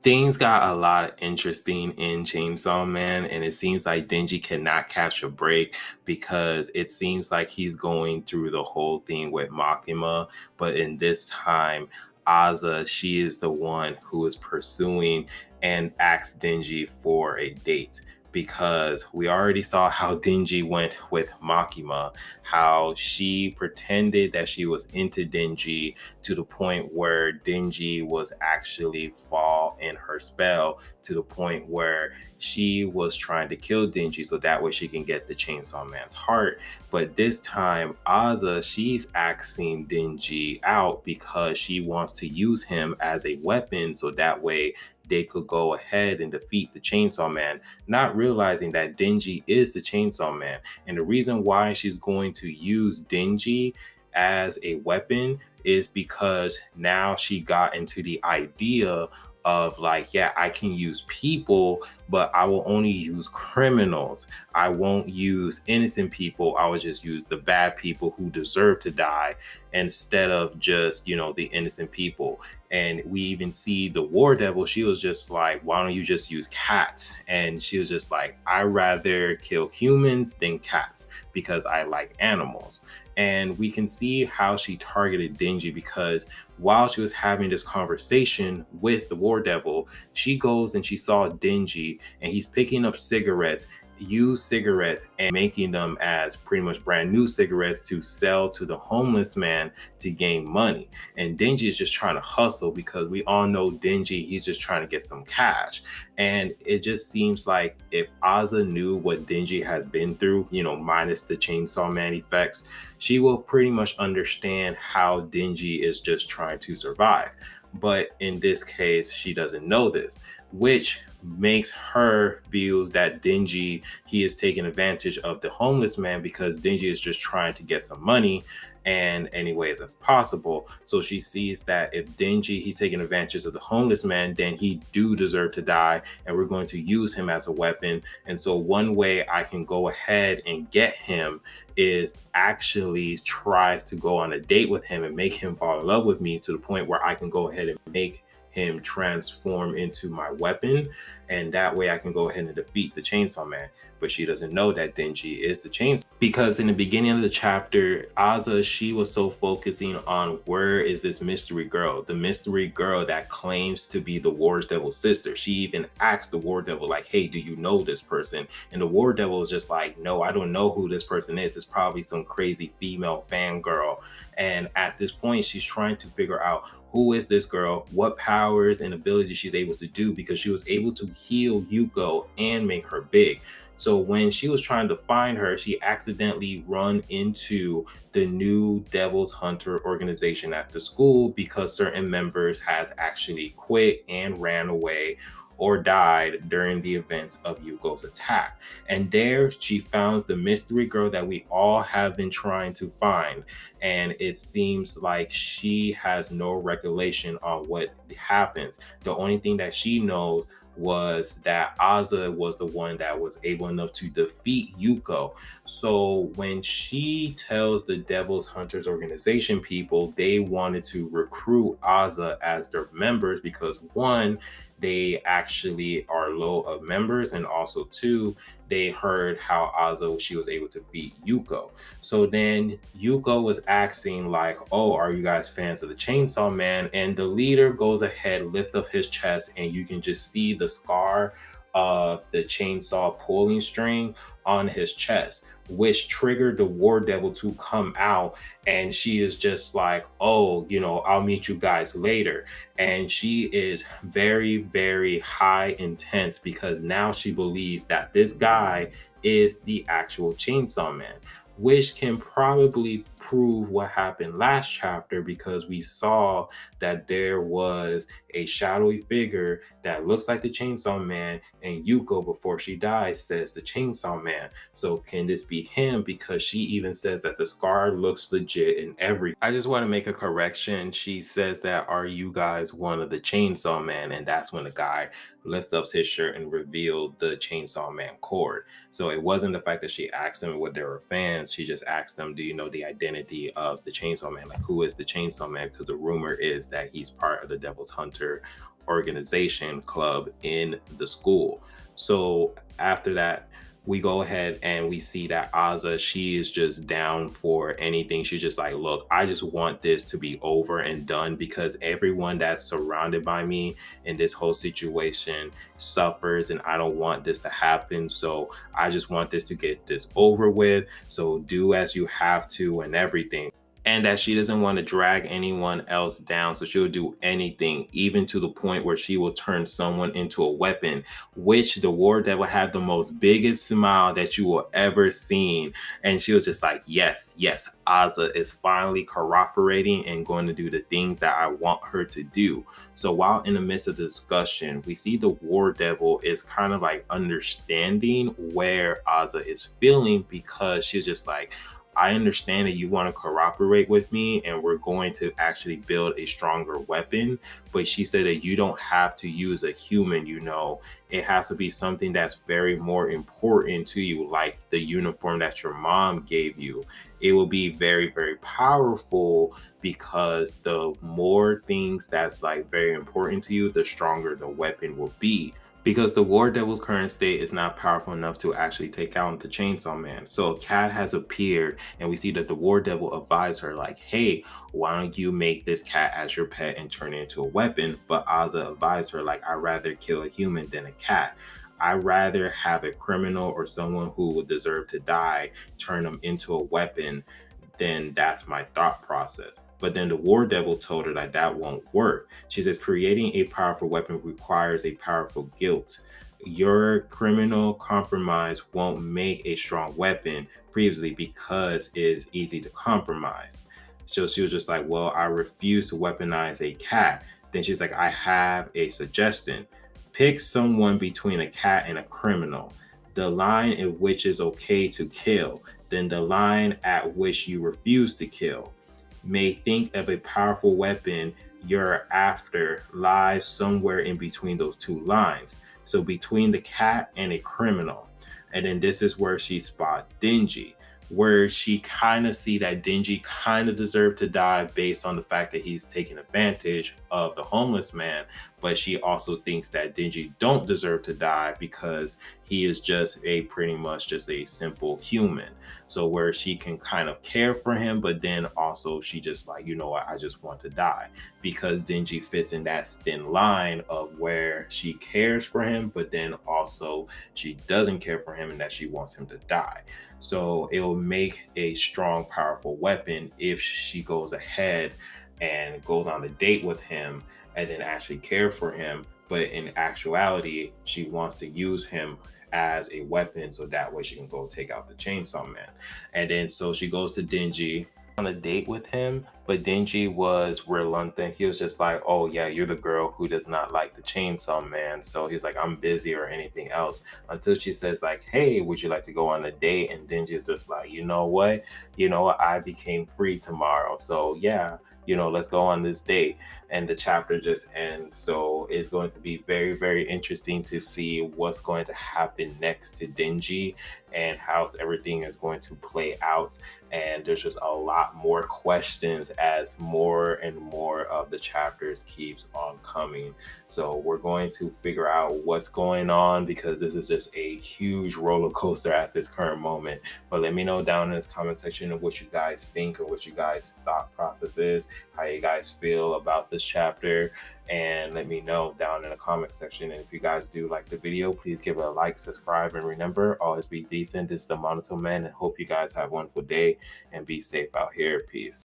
Things got a lot interesting in Chainsaw Man, and it seems like Denji cannot catch a break because it seems like he's going through the whole thing with Makima, but in this time, Aza, she is the one who is pursuing and asks Denji for a date. Because we already saw how Denji went with Makima, how she pretended that she was into Denji to the point where Denji was actually fall in her spell to the point where she was trying to kill Denji so that way she can get the Chainsaw Man's heart. But this time, Aza, she's asking Denji out because she wants to use him as a weapon so that way they could go ahead and defeat the Chainsaw Man, not realizing that Denji is the Chainsaw Man. And the reason why she's going to use Denji as a weapon is because now she got into the idea of like, yeah, I can use people, but I will only use criminals. I won't use innocent people. I will just use the bad people who deserve to die instead of just, the innocent people. And we even see the War Devil. She was just like, why don't you just use cats? And she was just like, I rather kill humans than cats because I like animals. And we can see how she targeted Denji because while she was having this conversation with the War Devil, she goes and she saw Denji and he's picking up cigarettes, used cigarettes, and making them as pretty much brand new cigarettes to sell to the homeless man to gain money. And Denji is just trying to hustle because we all know Denji, he's just trying to get some cash. And it just seems like if Aza knew what Denji has been through, minus the Chainsaw Man effects, she will pretty much understand how Denji is just trying to survive. But in this case, she doesn't know this, which makes her feels that Denji, he is taking advantage of the homeless man because Denji is just trying to get some money and any ways as possible. So she sees that if Denji, he's taking advantage of the homeless man, then he do deserve to die and we're going to use him as a weapon. And so one way I can go ahead and get him is actually tries to go on a date with him and make him fall in love with me to the point where I can go ahead and make him transform into my weapon, and that way I can go ahead and defeat the Chainsaw Man. But she doesn't know that Denji is the Chainsaw, because in the beginning of the chapter, Aza, she was so focusing on where is this mystery girl, the mystery girl that claims to be the War Devil's sister. She even asked the War Devil like, hey, do you know this person? And the War Devil is just like, no, I don't know who this person is. It's probably some crazy female fangirl. And at this point, she's trying to figure out who is this girl, what powers and abilities she's able to do, because she was able to heal Yuko and make her big. So when she was trying to find her, she accidentally run into the new Devil's Hunter organization at the school because certain members has actually quit and ran away or died during the event of Yuko's attack. And there she found the mystery girl that we all have been trying to find. And it seems like she has no recollection on what happens. The only thing that she knows was that Aza was the one that was able enough to defeat Yuko. So when she tells the Devil's Hunters organization people they wanted to recruit Aza as their members because one, they actually are low of members, and also two, they heard how Aza, she was able to beat Yuko. So then Yuko was asking like, oh, are you guys fans of the Chainsaw Man? And the leader goes ahead, lift up his chest, and you can just see the scar of the chainsaw pulling string on his chest, which triggered the War Devil to come out. And she is just like, oh, I'll meet you guys later. And she is very, very high intense because now she believes that this guy is the actual Chainsaw Man, which can probably prove what happened last chapter because we saw that there was a shadowy figure that looks like the Chainsaw Man, and Yuko, before she dies, says the Chainsaw Man. So can this be him? Because she even says that the scar looks legit and everything. I just want to make a correction. She says that, are you guys one of the Chainsaw Man? And that's when the guy lifts up his shirt and revealed the Chainsaw Man cord. So it wasn't the fact that she asked them what they were fans. She just asked them, do you know the identity of the Chainsaw Man? Like, who is the Chainsaw Man? Because the rumor is that he's part of the Devil's Hunter organization club in the school. So after that, we go ahead and we see that Aza, she is just down for anything. She's just like, look, I just want this to be over and done because everyone that's surrounded by me in this whole situation suffers and I don't want this to happen. So I just want this to get this over with. So do as you have to and everything, and that she doesn't want to drag anyone else down. So she'll do anything, even to the point where she will turn someone into a weapon, which the war devil had the most biggest smile that you will ever seen. And she was just like, yes, yes, Aza is finally cooperating and going to do the things that I want her to do. So while in the midst of the discussion, we see the war devil is kind of like understanding where Aza is feeling, because she's just like, I understand that you want to cooperate with me and we're going to actually build a stronger weapon. But she said that you don't have to use a human, it has to be something that's very more important to you, like the uniform that your mom gave you. It will be very, very powerful because the more things that's like very important to you, the stronger the weapon will be, because the War Devil's current state is not powerful enough to actually take out the Chainsaw Man. So a cat has appeared, and we see that the War Devil advised her, like, hey, why don't you make this cat as your pet and turn it into a weapon? But Aza advised her, like, I'd rather kill a human than a cat. I'd rather have a criminal or someone who would deserve to die turn them into a weapon. Then that's my thought process. But then the war devil told her that that won't work. She says, creating a powerful weapon requires a powerful guilt. Your criminal compromise won't make a strong weapon previously because it is easy to compromise. So she was just like, well, I refuse to weaponize a cat. Then she's like, I have a suggestion. Pick someone between a cat and a criminal. The line in which is okay to kill, then the line at which you refuse to kill. May think of a powerful weapon you're after lies somewhere in between those two lines. So between the cat and a criminal. And then this is where she spot Denji, where she kind of see that Denji kind of deserved to die based on the fact that he's taking advantage of the homeless man. But she also thinks that Denji don't deserve to die because he is just a pretty much just a simple human. So where she can kind of care for him, but then also she just like, you know what, I just want to die, because Denji fits in that thin line of where she cares for him, but then also she doesn't care for him and that she wants him to die. So it will make a strong, powerful weapon if she goes ahead and goes on a date with him and then actually care for him. But in actuality, she wants to use him as a weapon so that way she can go take out the Chainsaw Man. And then so she goes to Denji on a date with him, but Denji was reluctant. He was just like, oh yeah, you're the girl who does not like the Chainsaw Man. So he's like, I'm busy or anything else, until she says like, hey, would you like to go on a date? And Denji is just like, you know what, I became free tomorrow, so yeah, let's go on this date. And the chapter just ends. So it's going to be very, very interesting to see what's going to happen next to Denji and how everything is going to play out. And there's just a lot more questions as more and more of the chapters keeps on coming. So we're going to figure out what's going on, because this is just a huge roller coaster at this current moment. But let me know down in this comment section of what you guys think or what you guys thought process is, how you guys feel about this chapter, and let me know down in the comment section. And if you guys do like the video, please give it a like, subscribe, and remember, always be decent. This is the Monotone Man, and hope you guys have a wonderful day and be safe out here. Peace.